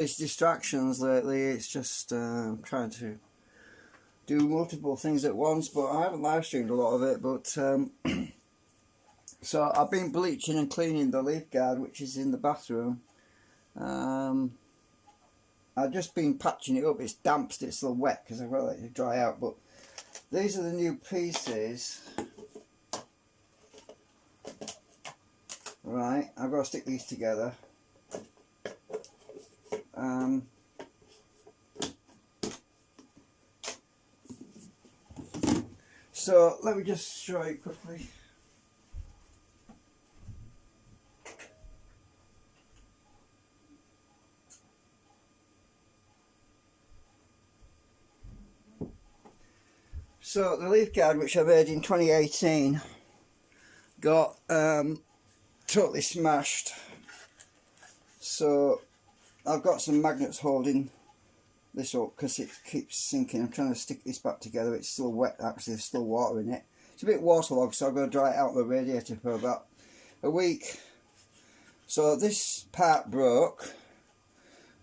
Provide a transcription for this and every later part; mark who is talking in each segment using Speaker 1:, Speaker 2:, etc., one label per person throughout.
Speaker 1: It's distractions lately. It's just trying to do multiple things at once, but I haven't live streamed a lot of it. But so I've been bleaching and cleaning the leaf guard, which is in the bathroom. I've just been patching it up. It's damp, it's still wet because I've got to let it dry out. But these are the new pieces. Right, I've got to stick these together. So let me just show you quickly. So the leaf guard, which I made in 2018, got totally smashed. So I've got some magnets holding this up because it keeps sinking. I'm trying to stick this back together. It's still wet, actually. There's still water in it. It's a bit waterlogged, so I've got to dry it out the radiator for about a week. So this part broke.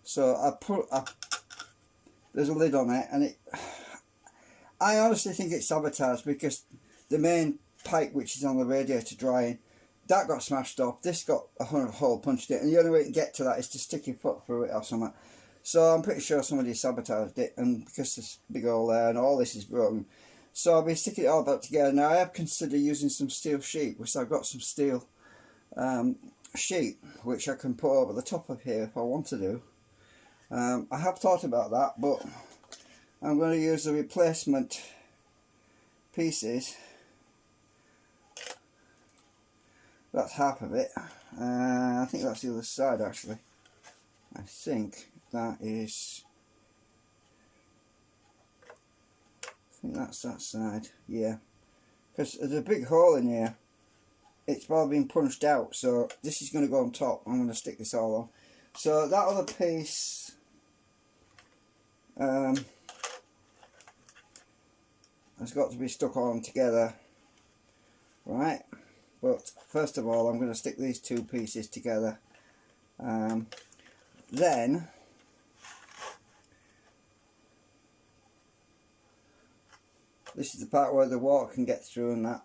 Speaker 1: So there's a lid on it, and I honestly think it's sabotage because the main pipe, which is on the radiator drying, that got smashed off. This got a hole punched in, and the only way to get to that is to stick your foot through it or something. So I'm pretty sure somebody sabotaged it, and because this big hole there and all this is broken, so I'll be sticking it all back together. Now I have considered using some steel sheet, which I've got some steel sheet which I can put over the top of here if I want to do. I have thought about that, but I'm going to use the replacement pieces. That's half of it. I think that's the other side actually. I think that is, I think that's that side, yeah. Because there's a big hole in here. It's probably been punched out, so this is going to go on top. I'm going to stick this all on. So that other piece, has got to be stuck on together, right? But first of all, I'm going to stick these two pieces together. Then this is the part where the water can get through and that.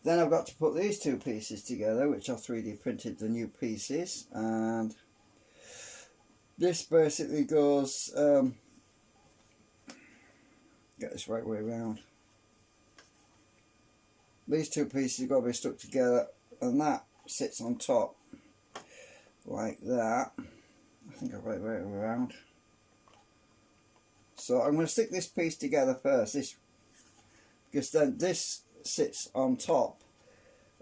Speaker 1: Then I've got to put these two pieces together, which are 3D printed, the new pieces, and this basically goes, get this right way around. These two pieces have got to be stuck together, and that sits on top like that. I think I've got it right around. So I'm going to stick this piece together first, because then this sits on top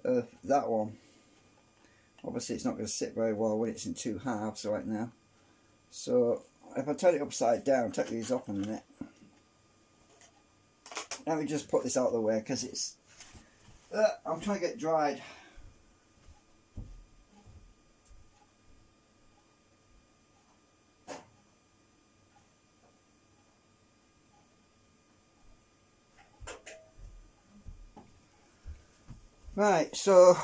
Speaker 1: of that one. Obviously it's not going to sit very well when it's in two halves right now. So if I turn it upside down, take these off in a minute. Let me just put this out of the way because it's I'm trying to get dried. Right, so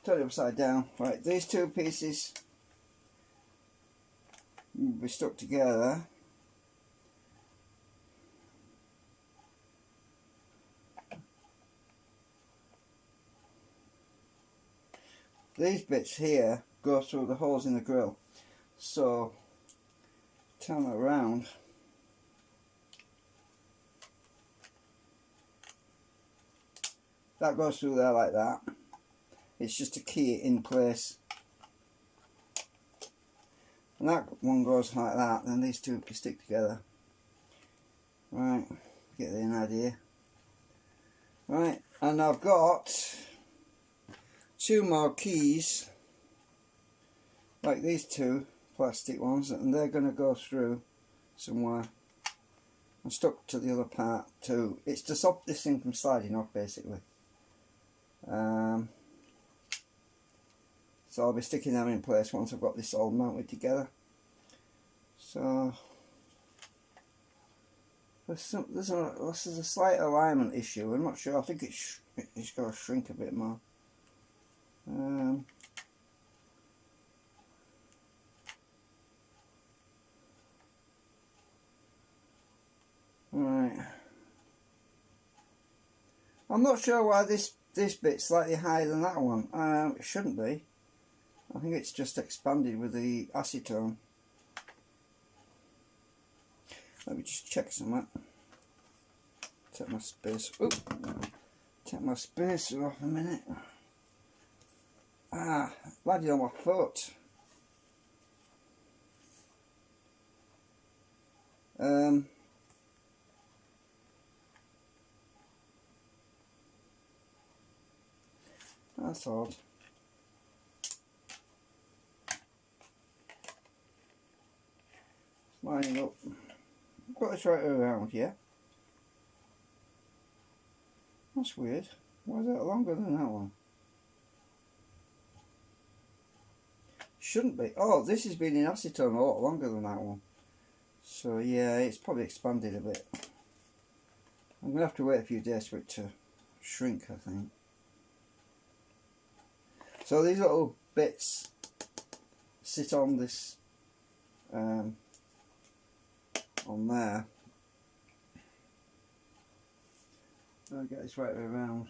Speaker 1: turn it upside down. Right, these two pieces will be stuck together. These bits here go through the holes in the grill. So turn it around. That goes through there like that. It's just to key it in place. And that one goes like that, then these two can stick together. Right, get an idea. Right, and I've got two more keys, like these two plastic ones, and they're going to go through somewhere. I'm stuck to the other part too. It's to stop this thing from sliding off basically. So I'll be sticking them in place once I've got this all mounted together. So there's a slight alignment issue. I'm not sure. I think it's got to shrink a bit more. I'm not sure why this bit's slightly higher than that one. It shouldn't be. I think it's just expanded with the acetone. Let me just check something. Take my spacer. Oop. Take my spacer off a minute. Landed on my foot. That's odd. Lining up. I've got this right around, yeah. That's weird. Why is that longer than that one? Shouldn't be. Oh, this has been in acetone a lot longer than that one. So yeah, it's probably expanded a bit. I'm going to have to wait a few days for it to shrink, I think. So these little bits sit on this, on there. I'll get this right way around.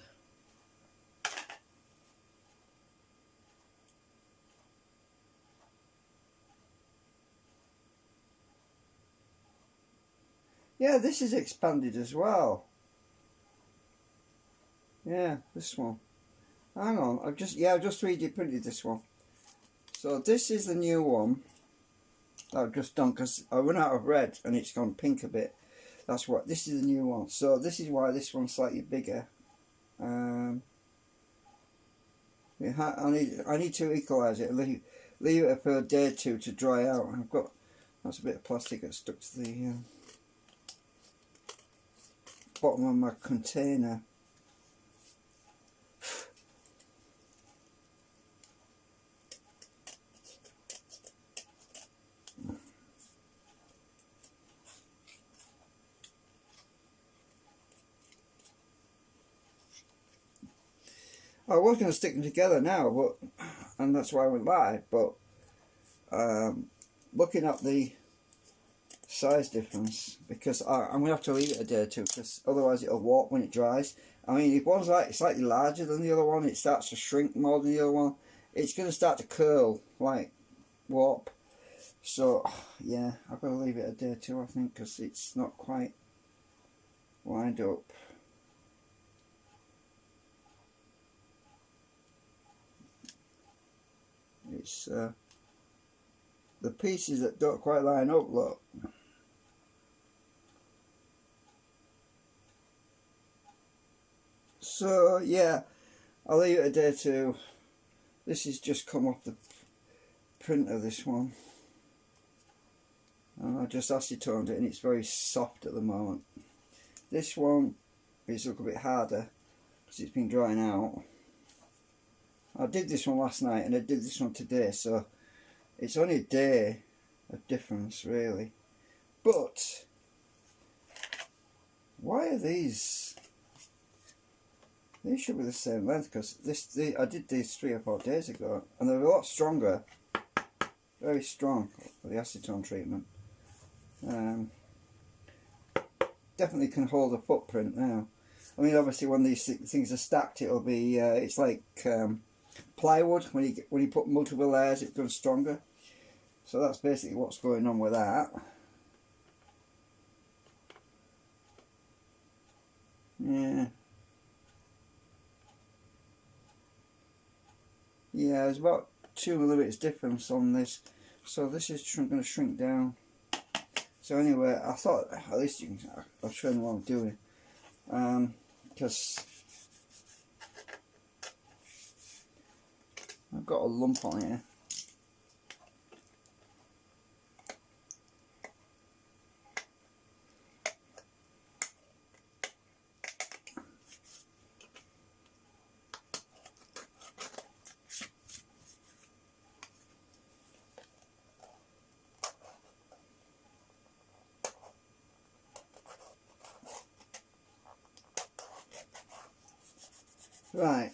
Speaker 1: Yeah, this is expanded as well. Yeah, this one. Hang on, I've just 3D printed this one. So this is the new one that I've just done because I run out of red and it's gone pink a bit. That's what, this is the new one. So this is why this one's slightly bigger. I need to equalise it. Leave it for a day or two to dry out. That's a bit of plastic that stuck to the bottom of my container. I was going to stick them together now, and that's why I went live, but looking at the size difference, because I'm going to have to leave it a day or two, because otherwise it'll warp when it dries. I mean, if one's slightly larger than the other one, it starts to shrink more than the other one. It's going to start to curl, like warp. So, yeah, I've got to leave it a day or two, I think, because it's not quite lined up. It's the pieces that don't quite line up, look. So yeah, I'll leave it a day or two. This has just come off the printer, this one, and I just acetoned it and it's very soft at the moment. This one is a little bit harder because it's been drying out. I did this one last night and I did this one today, so it's only a day of difference really. But why are these? These should be the same length, because I did these 3 or 4 days ago and they're a lot stronger, very strong for the acetone treatment. Definitely can hold a footprint now. I mean, obviously when these things are stacked, it'll be it's like plywood. When you put multiple layers, it becomes stronger. So that's basically what's going on with that. Yeah. Yeah, there's about 2 millimeters difference on this. So this is going to shrink down. So anyway, I thought at least I'll show you what I'm doing. Because I've got a lump on here. Right.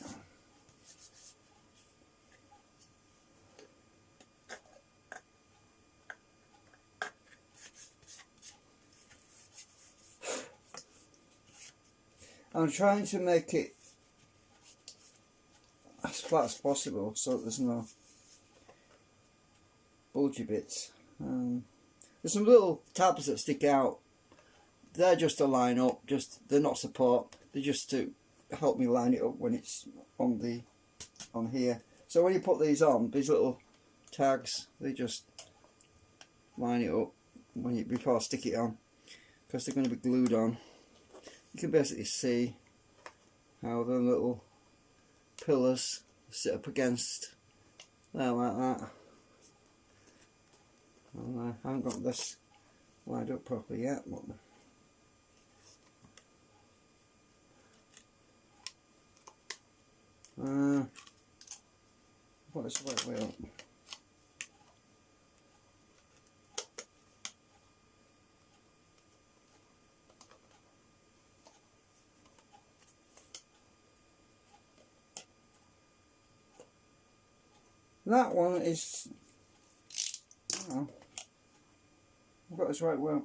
Speaker 1: I'm trying to make it as flat as possible so that there's no bulgy bits. There's some little tabs that stick out. They're just to line up, they're not support, they're just to help me line it up when it's on here. So when you put these on, these little tags, they just line it up before I stick it on, because they're going to be glued on. You can basically see how the little pillars sit up against there like that. And I haven't got this lined up properly yet, but put this right way up. That one is, oh, I've got this right one.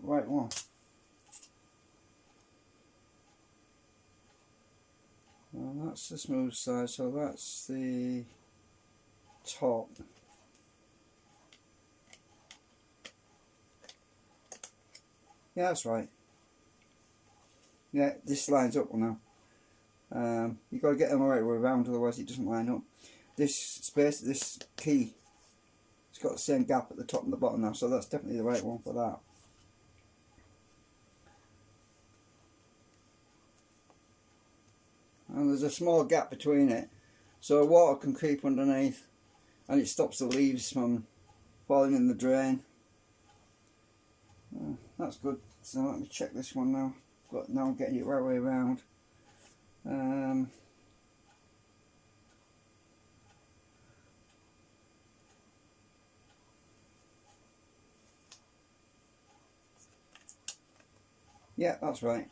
Speaker 1: Well, that's the smooth side, so that's the top. Yeah, that's right. Yeah, this lines up now. You've got to get them the right way around, otherwise it doesn't line up. This key, it's got the same gap at the top and the bottom now, so that's definitely the right one for that. And there's a small gap between it, so water can creep underneath and it stops the leaves from falling in the drain. That's good. So let me check this one now. But now I'm getting it right way around. Yeah, that's right.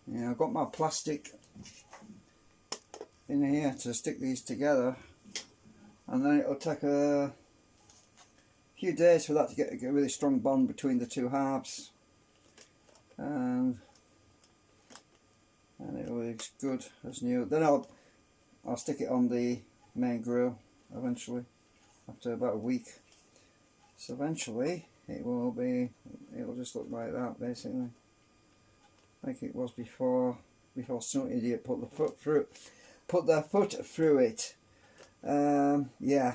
Speaker 1: Yeah, I've got my plastic in here to stick these together, and then it'll take a few days for that to get a really strong bond between the two halves, and it looks good as new. Then I'll stick it on the main grill eventually after about a week. So eventually it'll just look like that, basically, like it was before some idiot put their foot through it. Yeah.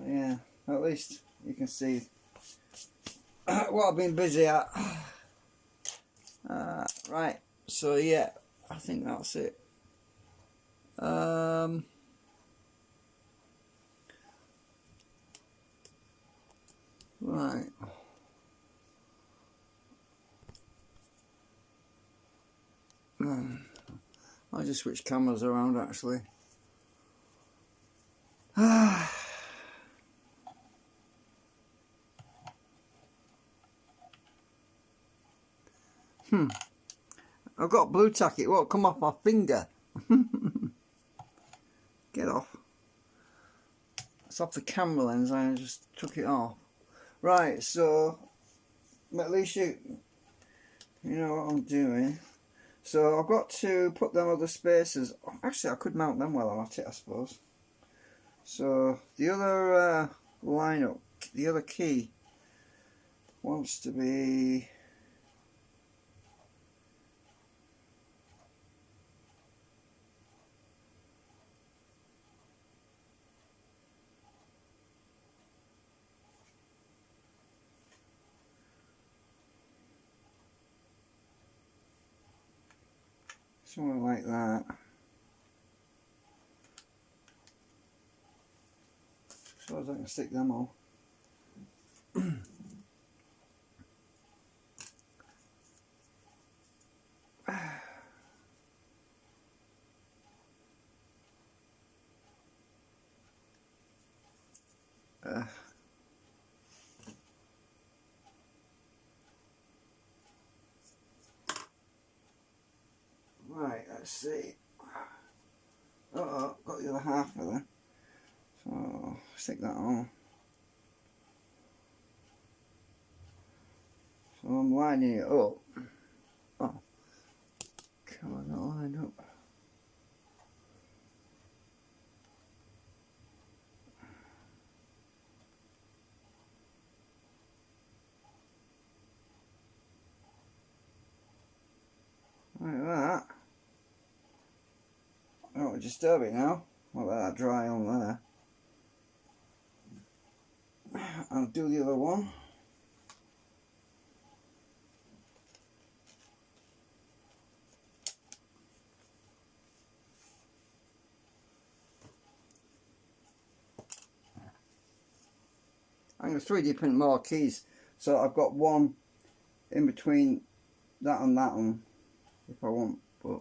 Speaker 1: Yeah, at least you can see what I've been busy at. Right, so yeah, I think that's it. Right. I'll just switch cameras around actually. I've got blue tack, it won't come off my finger. Get off. It's off the camera lens, I just took it off. Right, so at least you know what I'm doing. So I've got to put them other spacers. Actually, I could mount them while I'm at it, I suppose. So the other lineup, the other key wants to be something like that. So I can stick them on. let's see. Oh, got the other half of there. So stick that on. So I'm lining it up. Oh, come on, not line up. Like that. I don't disturb it now. I'll let that dry on there. I'll do the other one. I'm going to 3D print more keys, so I've got one in between that and that one if I want, but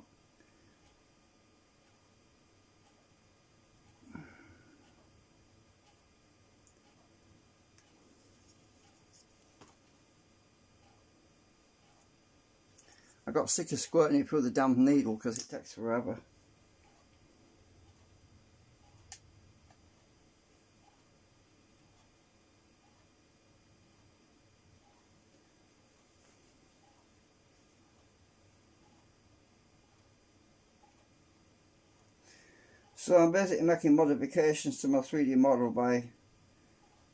Speaker 1: I got sick of squirting it through the damn needle because it takes forever. So I'm basically making modifications to my 3D model by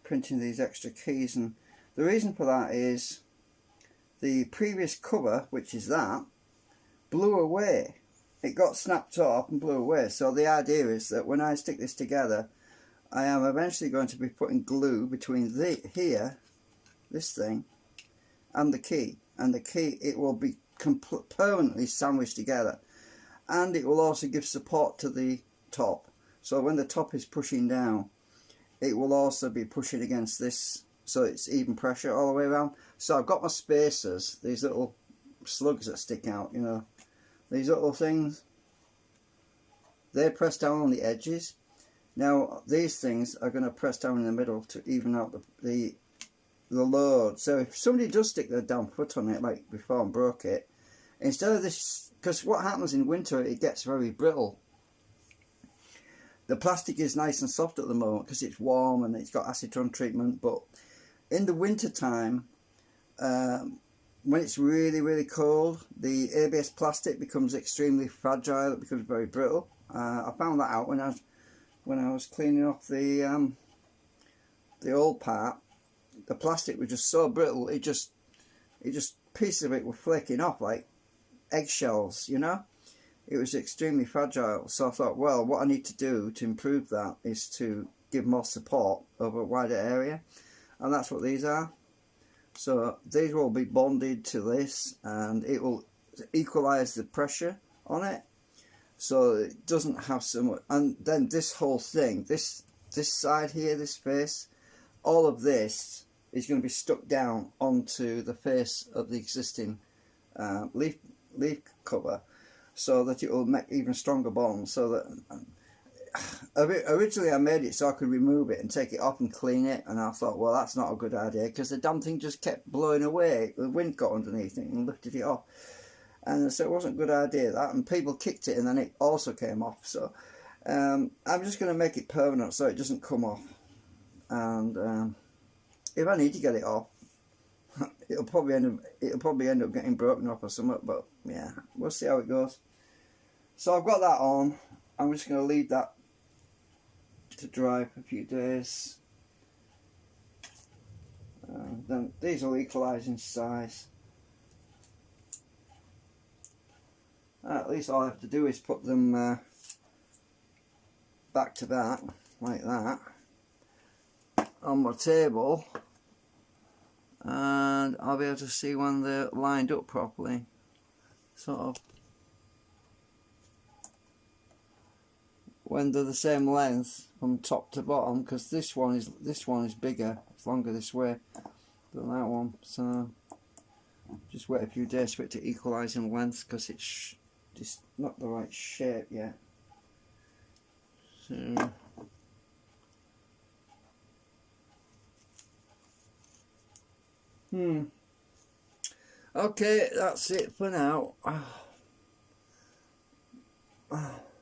Speaker 1: printing these extra keys, and the reason for that is the previous cover, which is that, blew away. It got snapped off and blew away. So the idea is that when I stick this together, I am eventually going to be putting glue between this thing, and the key. And the key, it will be permanently sandwiched together. And it will also give support to the top. So when the top is pushing down, it will also be pushing against this, so it's even pressure all the way around. So I've got my spacers, these little slugs that stick out, you know, these little things, they press down on the edges. Now these things are going to press down in the middle to even out the load. So if somebody does stick their damn foot on it like before and broke it, instead of this, because what happens in winter, it gets very brittle. The plastic is nice and soft at the moment because it's warm and it's got acetone treatment, but in the winter time, when it's really, really cold, the ABS plastic becomes extremely fragile. It becomes very brittle. I found that out when I was cleaning off the old part. The plastic was just so brittle, it just pieces of it were flaking off like eggshells, you know. It was extremely fragile. So I thought, well, what I need to do to improve that is to give more support over a wider area, and that's what these are. So these will be bonded to this, and it will equalize the pressure on it, so it doesn't have so much. And then this whole thing, this side here, this face, all of this is going to be stuck down onto the face of the existing leaf cover, so that it will make even stronger bonds. So that originally I made it so I could remove it and take it off and clean it, and I thought, well, that's not a good idea because the damn thing just kept blowing away. The wind got underneath it and lifted it off, and so it wasn't a good idea, that, and people kicked it and then it also came off. So I'm just going to make it permanent so it doesn't come off, and if I need to get it off, it'll probably end up getting broken off or something, but yeah, we'll see how it goes. So I've got that on. I'm just going to leave that to dry for a few days. Then these will equalise in size. At least all I have to do is put them back to back like that on my table, and I'll be able to see when they're lined up properly, sort of when they're the same length from top to bottom, because this one is bigger, it's longer this way than that one. So just wait a few days for it to equalise in length, because it's just not the right shape yet. So okay, that's it for now. Ah.